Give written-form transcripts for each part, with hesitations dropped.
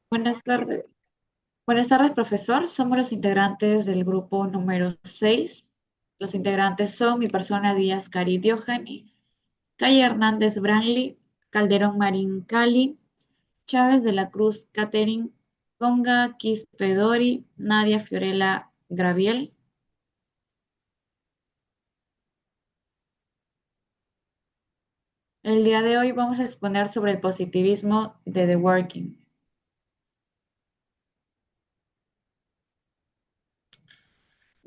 Buenas tardes. Buenas tardes, profesor. Somos los integrantes del grupo número 6. Los integrantes son mi persona Díaz Cari Diogeni, Calle Hernández Branly, Calderón Marín Cali, Chávez de la Cruz Catherine, Conga Quispe Dori, Nadia Fiorella Graviel. El día de hoy vamos a exponer sobre el positivismo de The Working.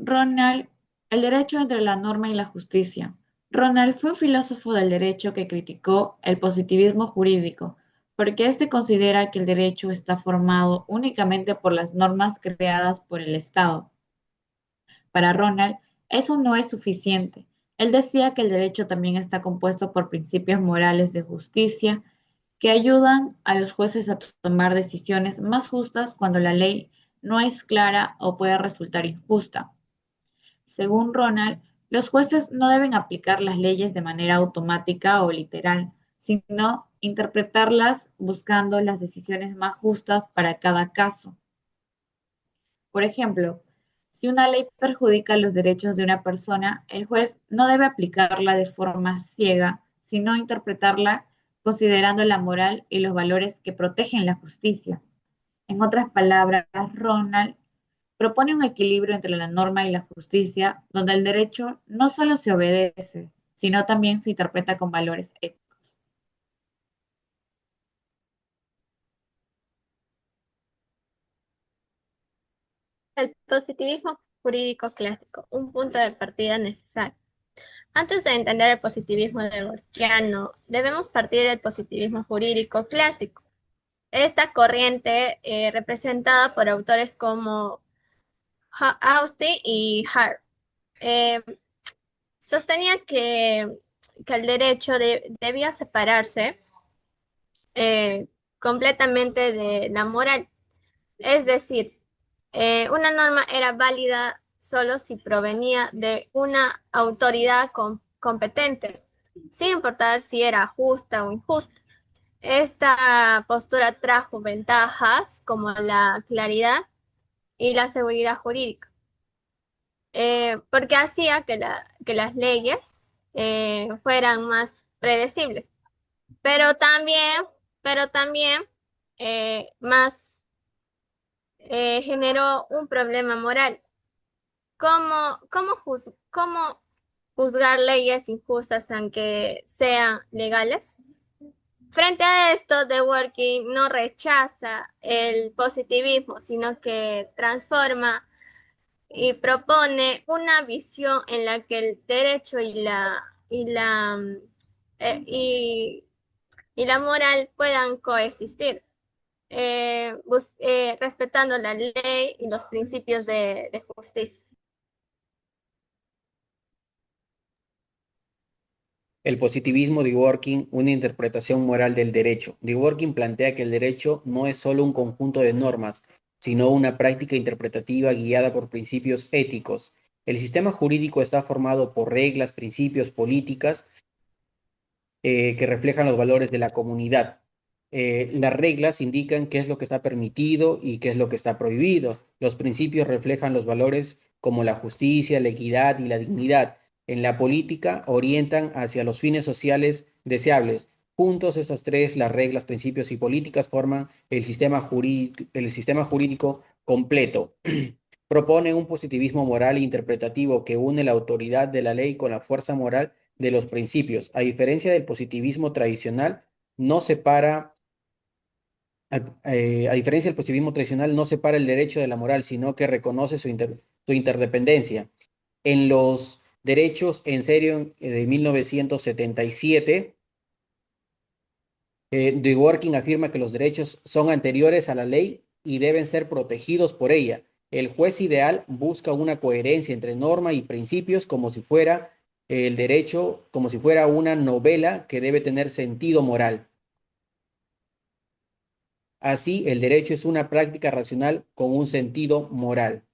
Ronald, el derecho entre la norma y la justicia. Ronald fue un filósofo del derecho que criticó el positivismo jurídico, porque éste considera que el derecho está formado únicamente por las normas creadas por el Estado. Para Ronald, eso no es suficiente. Él decía que el derecho también está compuesto por principios morales de justicia que ayudan a los jueces a tomar decisiones más justas cuando la ley no es clara o puede resultar injusta. Según Ronald, los jueces no deben aplicar las leyes de manera automática o literal, sino interpretarlas buscando las decisiones más justas para cada caso. Por ejemplo, si una ley perjudica los derechos de una persona, el juez no debe aplicarla de forma ciega, sino interpretarla considerando la moral y los valores que protegen la justicia. En otras palabras, Ronald propone un equilibrio entre la norma y la justicia, donde el derecho no solo se obedece, sino también se interpreta con valores éticos. El positivismo jurídico clásico, un punto de partida necesario. Antes de entender el positivismo de Gorgiano, debemos partir del positivismo jurídico clásico. Esta corriente, representada por autores como Austin y Hart, eh, sostenía que el derecho debía separarse completamente de la moral. Es decir, una norma era válida solo si provenía de una autoridad competente, sin importar si era justa o injusta. Esta postura trajo ventajas como la claridad y la seguridad jurídica, porque hacía que las leyes fueran más predecibles, pero también, pero también más generó un problema moral. ¿Cómo juzgar leyes injustas aunque sean legales? Frente a esto, The Working no rechaza el positivismo, sino que transforma y propone una visión en la que el derecho y, y la moral puedan coexistir, respetando la ley y los principios de justicia. El positivismo de Dworkin, una interpretación moral del derecho. Dworkin plantea que el derecho no es solo un conjunto de normas, sino una práctica interpretativa guiada por principios éticos. El sistema jurídico está formado por reglas, principios, políticas que reflejan los valores de la comunidad. Las reglas indican qué es lo que está permitido y qué es lo que está prohibido. Los principios reflejan los valores como la justicia, la equidad y la dignidad. En la política orientan hacia los fines sociales deseables. Juntos, estas tres, las reglas, principios y políticas, forman el sistema jurídico completo. Propone un positivismo moral e interpretativo que une la autoridad de la ley con la fuerza moral de los principios. A diferencia del positivismo tradicional, no separa, a diferencia del positivismo tradicional, no separa el derecho de la moral, sino que reconoce su interdependencia. En los derechos en serio de 1977, Dworkin afirma que los derechos son anteriores a la ley y deben ser protegidos por ella. El juez ideal busca una coherencia entre norma y principios como si fuera el derecho, como si fuera una novela que debe tener sentido moral. Así, el derecho es una práctica racional con un sentido moral.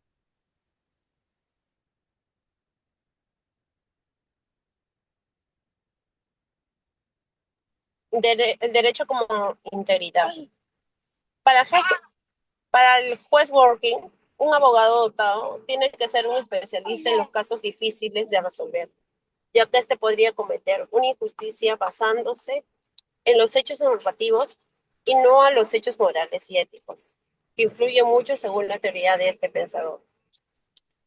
El derecho como integridad. Para Hegel, Para el juez Working, un abogado dotado tiene que ser un especialista en los casos difíciles de resolver, ya que este podría cometer una injusticia basándose en los hechos normativos y no a los hechos morales y éticos, que influyen mucho según la teoría de este pensador.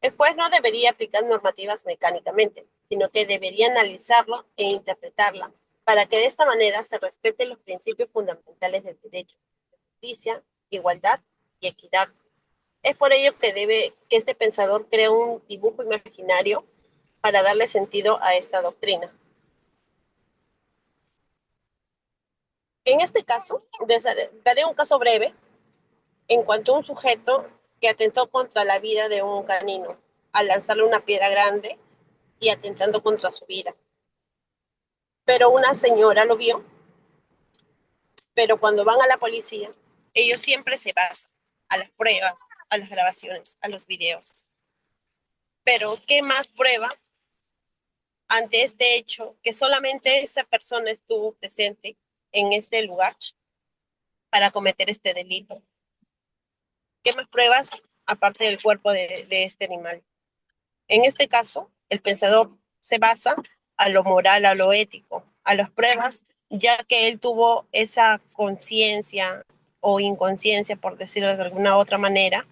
El juez no debería aplicar normativas mecánicamente, sino que debería analizarla e interpretarla para que de esta manera se respeten los principios fundamentales del derecho, justicia, igualdad y equidad. Es por ello que este pensador crea un dibujo imaginario para darle sentido a esta doctrina. En este caso, daré un caso breve en cuanto a un sujeto que atentó contra la vida de un canino al lanzarle una piedra grande y atentando contra su vida. Pero una señora lo vio, pero cuando van a la policía, ellos siempre se basan a las pruebas, a las grabaciones, a los videos. Pero, ¿qué más prueba ante este hecho que solamente esa persona estuvo presente en este lugar para cometer este delito? ¿Qué más pruebas aparte del cuerpo de este animal? En este caso, el pensador se basa a lo moral, a lo ético, a las pruebas, ya que él tuvo esa conciencia o inconsciencia, por decirlo de alguna otra manera,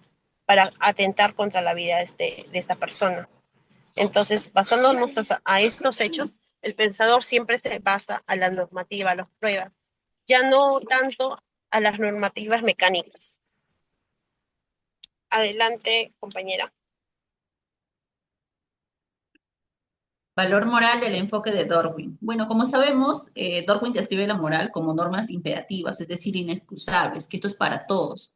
para atentar contra la vida de esta persona. Entonces, basándonos a estos hechos, el pensador siempre se basa a la normativa, a las pruebas, ya no tanto a las normativas mecánicas. Adelante, compañera. Valor moral del enfoque de Darwin. Bueno, como sabemos, Darwin describe la moral como normas imperativas, es decir, inexcusables, que esto es para todos.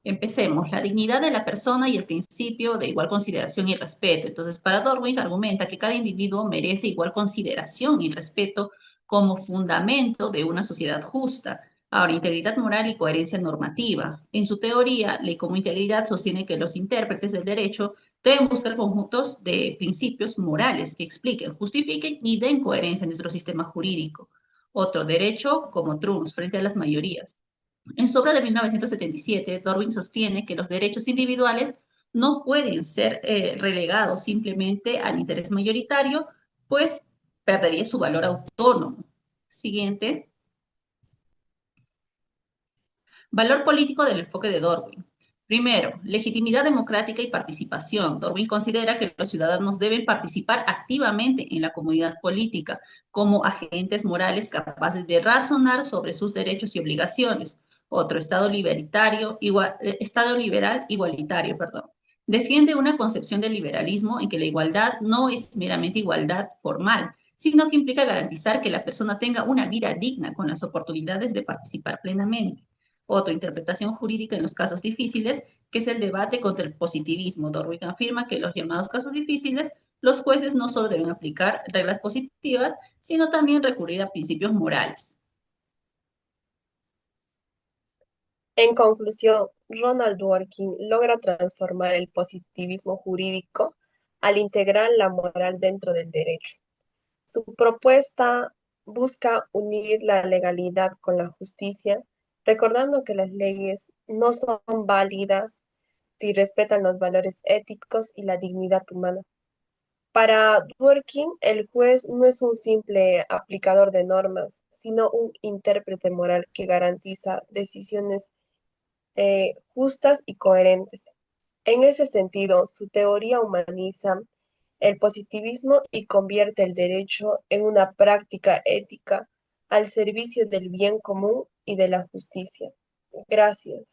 Empecemos, la dignidad de la persona y el principio de igual consideración y respeto. Entonces, para Darwin argumenta que cada individuo merece igual consideración y respeto como fundamento de una sociedad justa. Ahora, integridad moral y coherencia normativa. En su teoría, ley como integridad sostiene que los intérpretes del derecho deben buscar conjuntos de principios morales que expliquen, justifiquen y den coherencia a nuestro sistema jurídico. Otro, derecho como trumps frente a las mayorías. En su obra de 1977, Darwin sostiene que los derechos individuales no pueden ser relegados simplemente al interés mayoritario, pues perdería su valor autónomo. Siguiente. Valor político del enfoque de Darwin. Primero, legitimidad democrática y participación. Darwin considera que los ciudadanos deben participar activamente en la comunidad política como agentes morales capaces de razonar sobre sus derechos y obligaciones. Otro, Estado liberal igualitario, perdón. Defiende una concepción del liberalismo en que la igualdad no es meramente igualdad formal, sino que implica garantizar que la persona tenga una vida digna con las oportunidades de participar plenamente. Otra, interpretación jurídica en los casos difíciles, que es el debate contra el positivismo. Darwin afirma que en los llamados casos difíciles, los jueces no solo deben aplicar reglas positivas, sino también recurrir a principios morales. En conclusión, Ronald Dworkin logra transformar el positivismo jurídico al integrar la moral dentro del derecho. Su propuesta busca unir la legalidad con la justicia, recordando que las leyes no son válidas si respetan los valores éticos y la dignidad humana. Para Dworkin, el juez no es un simple aplicador de normas, sino un intérprete moral que garantiza decisiones justas y coherentes. En ese sentido, su teoría humaniza el positivismo y convierte el derecho en una práctica ética al servicio del bien común y de la justicia. Gracias.